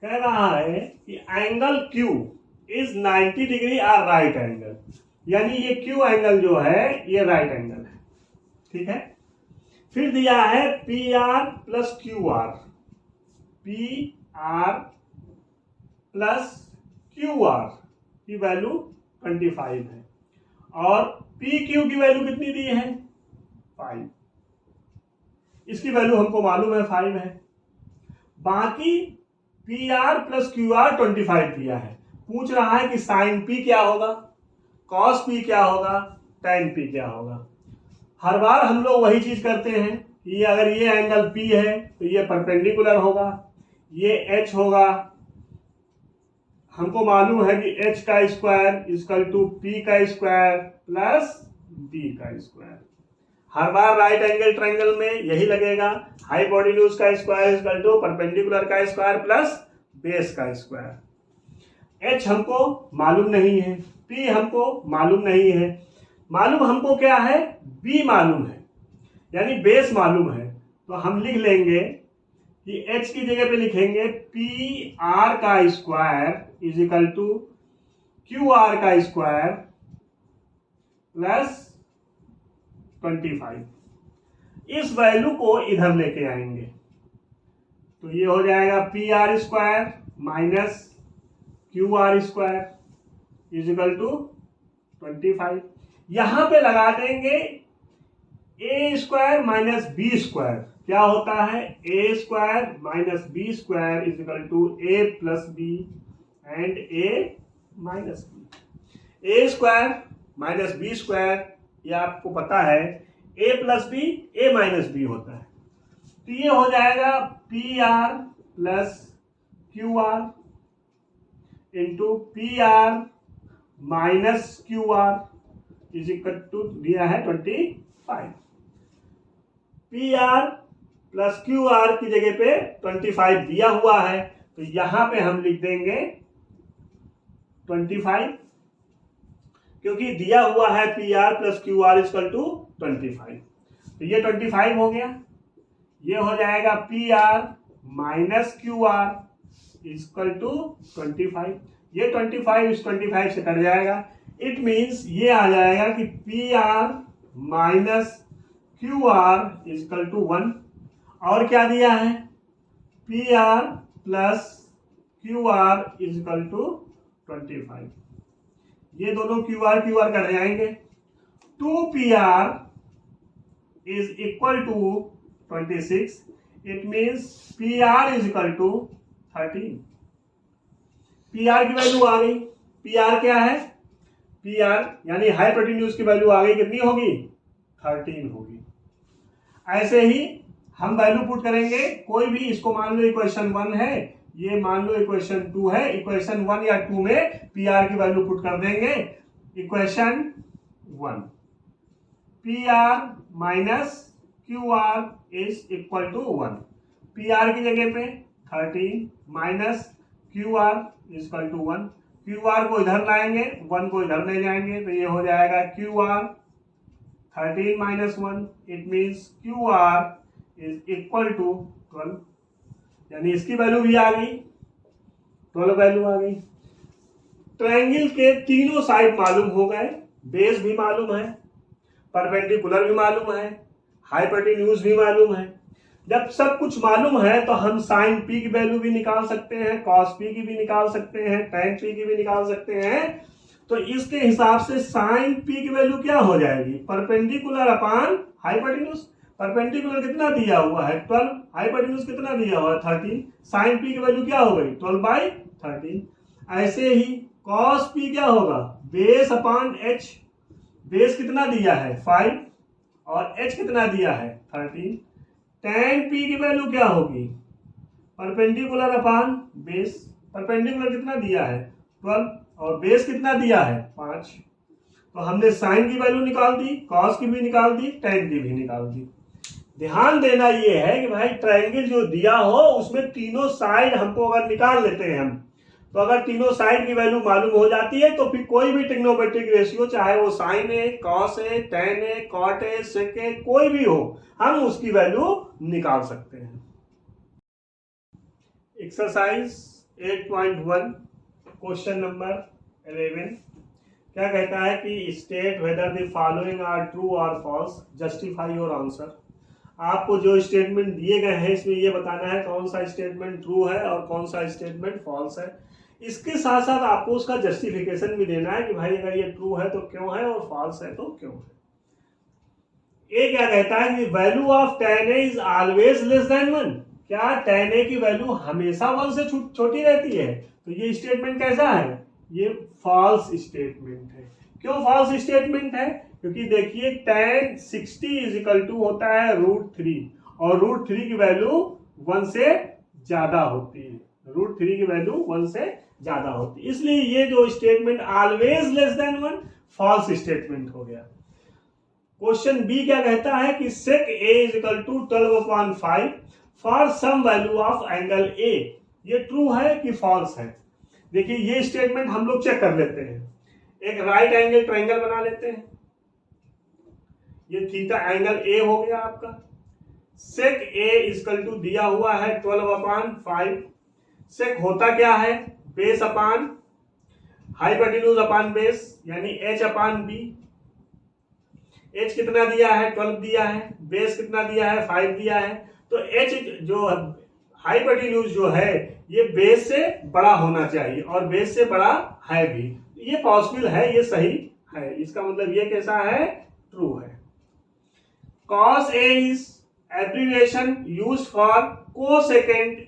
कह रहा है कि angle Q is 90 degree or right angle, यानी ये क्यू एंगल जो है ये राइट एंगल है। ठीक है, फिर दिया है P R plus Q R. P R plus Q R की वैल्यू 25 है और पी क्यू की वैल्यू कितनी दी है 5। इसकी वैल्यू हमको मालूम है 5 है। बाकी P R plus Q are 25 दिया है। पूछ रहा है कि साइन पी क्या होगा, कॉस पी क्या होगा, टेन पी क्या होगा। हर बार हम लोग वही चीज करते हैं कि अगर ये एंगल पी है तो ये परपेंडिकुलर होगा, ये एच होगा। हमको मालूम है कि एच का स्क्वायर इक्वल टू पी का स्क्वायर प्लस बी का स्क्वायर। हर बार राइट एंगल ट्रायंगल में यही लगेगा, हाइपोटेन्यूज का स्क्वायर इक्वल टू परपेंडिकुलर का स्क्वायर प्लस बेस का स्क्वायर। एच हमको मालूम नहीं है, पी हमको मालूम नहीं है। मालूम हमको क्या है, बी मालूम है, यानी बेस मालूम है। तो हम लिख लेंगे कि एच की जगह पे लिखेंगे पी आर का square is equal to Q R का स्क्वायर प्लस 25। इस वैल्यू को इधर लेके आएंगे तो ये हो जाएगा P R square minus Q R square is equal to 25। यहां पे लगा देंगे A square minus B square. क्या होता है, A square minus B square is equal to A plus B and A minus B. A square minus B square ये आपको पता है, A plus B A minus B होता है। तो ये हो जाएगा P R plus Q R into P R minus Q R is equal to दिया है 25। P R plus Q R की जगह पे 25 दिया हुआ है तो यहां पे हम लिख देंगे 25, क्योंकि दिया हुआ है P R plus Q R equal to 25। तो ये 25 हो गया। ये हो जाएगा P R minus Q R equal to 25। ये 25 इस 25 से कट जाएगा। इट मीन्स ये आ जाएगा कि P R minus Q R equal to 1। और क्या दिया है, P R plus Q R equal to 25। ये दोनों क्यू आर कट जाएंगे। 2 P R is equal to 26। It means P R is equal to 13। P R की वैल्यू आ गई। पी आर क्या है, पी आर यानी हाइपोटेन्यूज की वैल्यू आ गई, कितनी होगी 13 होगी। ऐसे ही हम वैल्यू पुट करेंगे कोई भी। इसको मान लो इक्वेशन 1 है, ये मान लो इक्वेशन 2 है। इक्वेशन 1 या 2 में पी आर की वैल्यू पुट कर देंगे। Equation 1 P R minus Q R is equal to 1। P R की जगह पे 13 minus Q R is equal to 1। Q R को इधर लाएंगे, 1 को इधर ले जाएंगे तो ये हो जाएगा Q R 13 minus 1। It means Q R is equal to 12, यानी इसकी वैल्यू भी आ गई, 12 वैल्यू आ गई। ट्रायंगल के तीनों साइड मालूम हो गए, बेस भी मालूम है, परपेंडिकुलर भी मालूम है, हाइपोटेन्यूज भी मालूम है। जब सब कुछ मालूम है तो हम साइन पी की वैल्यू भी निकाल सकते हैं, कॉस पी की भी निकाल सकते हैं, टेन पी की भी निकाल सकते हैं। तो इसके हिसाब से साइन पी की वैल्यू क्या हो जाएगी, परपेंडिकुलर अपान हाइपोटेन्यूज। परपेंडिकुलर कितना दिया हुआ है 12, हाइपोटेन्यूज कितना दिया हुआ है 13। साइन पी की वैल्यू क्या हो गई 12/13। ऐसे ही कॉस पी क्या होगा, बेस अपान एच। बेस कितना दिया है 5 और एच कितना दिया है 13। टेन पी की वैल्यू क्या होगी, परपेंडिकुलर अपान बेस। परपेंडिकुलर कितना दिया है 12 और बेस कितना दिया है 5। तो हमने साइन की वैल्यू निकाल दी, कॉस की भी निकाल दी, टेन की भी निकाल दी। ध्यान देना ये है कि भाई ट्रायंगल जो दिया हो उसमें तीनों साइड हमको अगर निकाल लेते हैं हम, तो अगर तीनों साइड की वैल्यू मालूम हो जाती है तो फिर कोई भी ट्रिग्नोमेट्रिक रेशियो, चाहे वो साइन है, कॉस है, टेन है, कॉट है, सेक है, कोई भी हो, हम उसकी वैल्यू निकाल सकते हैं। एक्सरसाइज 8.1 क्वेश्चन नंबर 11 क्या कहता है कि state whether the following are true और फॉल्स, जस्टिफाई योर आंसर। आपको जो स्टेटमेंट दिए गए हैं इसमें ये बताना है कौन सा स्टेटमेंट ट्रू है और कौन सा स्टेटमेंट फॉल्स है। इसके साथ साथ आपको उसका जस्टिफिकेशन भी देना है कि भाई अगर ये ट्रू है तो क्यों है और फॉल्स है तो क्यों है। ये क्या कहता है कि value of tan a is always less than 1। क्या tan a की वैल्यू हमेशा 1 से छोटी रहती है? तो ये स्टेटमेंट कैसा है? ये फॉल्स स्टेटमेंट है। क्यों फॉल्स स्टेटमेंट है? क्योंकि देखिए tan 60 इज इक्वल टू होता है √3 और √3 की वैल्यू 1 से ज्यादा होती है। √3 की वैल्यू 1 से ज्यादा होती है, इसलिए ये जो statement always less than 1 false statement हो गया। क्वेश्चन बी क्या कहता है कि sec a is equal to 12/5 for some value of angle a। ये ट्रू है कि फॉल्स है? देखिए ये स्टेटमेंट हम लोग चेक कर लेते हैं। एक राइट एंगल ट्रायंगल बना लेते हैं। ये थीटा एंगल ए हो गया आपका। सेक ए इक्वल टू दिया हुआ है 12/5। सेक होता क्या है? बेस अपान हाइपोटेन्यूज अपान बेस, यानी h अपान बी। h कितना दिया है? 12 दिया है। बेस कितना दिया है? 5 दिया है। तो h जो हाइपोटेन्यूज जो है ये बेस से बड़ा होना चाहिए और बेस से बड़ा है भी। ये पॉसिबल है, ये सही है। इसका मतलब ये कैसा है? ट्रू है। cos A is abbreviation used for cosecant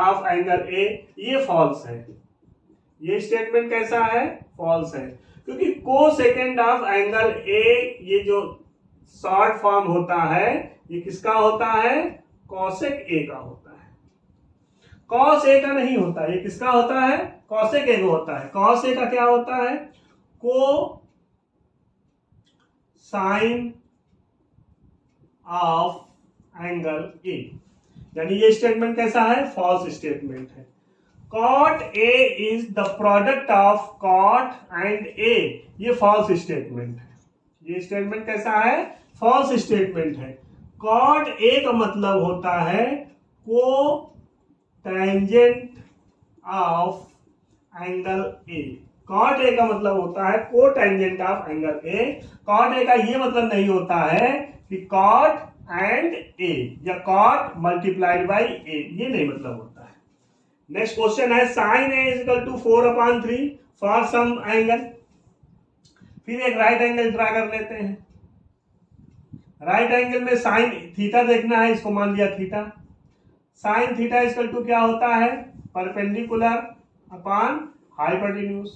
of angle A। ये फॉल्स है। ये स्टेटमेंट कैसा है? फॉल्स है, क्योंकि cosecant of angle A ये जो शॉर्ट फॉर्म होता है ये किसका होता है? cosec A का होता है। cos A का नहीं होता, ये किसका होता है? cosec A का होता है। cos A का क्या होता है? Cosine of angle A. यानी ये स्टेटमेंट कैसा है? फॉल्स स्टेटमेंट है। cot A is the product of cot and A। ये फॉल्स स्टेटमेंट है। ये स्टेटमेंट कैसा है? फॉल्स स्टेटमेंट है। cot A का मतलब होता है को tangent of angle A। cot A का मतलब होता है को tangent of angle A। cot A का ये मतलब नहीं होता है कि cot एंड A या cot मल्टीप्लाइड बाई A, ये नहीं मतलब होता है। नेक्स्ट क्वेश्चन है sin A is equal to 4/3 for some angle. फिर एक राइट एंगल ड्रा कर लेते हैं। राइट एंगल में साइन थीटा देखना है, इसको मान लिया theta. Sine theta is equal to क्या होता है? परपेंडिकुलर अपान हाइपोटेन्यूज।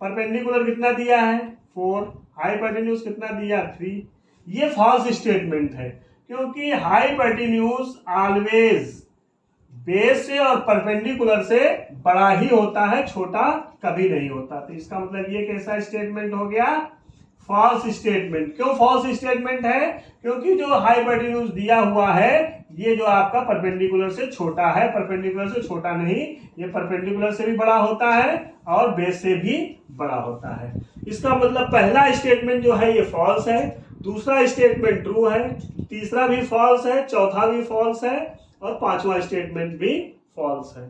परपेंडिकुलर कितना दिया है? 4। हाइपोटेन्यूज कितना दिया? 3। ये फॉल्स स्टेटमेंट है, क्योंकि हाइपोटेन्यूज ऑलवेज बेस से और परपेंडिकुलर से बड़ा ही होता है, छोटा कभी नहीं होता। तो इसका मतलब ये कैसा स्टेटमेंट हो गया? False statement. क्यों फॉल्स स्टेटमेंट है? क्योंकि जो हाइपोटेन्यूज दिया हुआ है ये जो आपका परपेंडिकुलर से छोटा है, परपेंडिकुलर से छोटा नहीं, ये परपेंडिकुलर से भी बड़ा होता है और बेस से भी बड़ा होता है। इसका मतलब पहला स्टेटमेंट जो है ये फॉल्स है, दूसरा स्टेटमेंट ट्रू है, तीसरा भी फॉल्स है, चौथा भी फॉल्स है और पांचवा स्टेटमेंट भी फॉल्स है।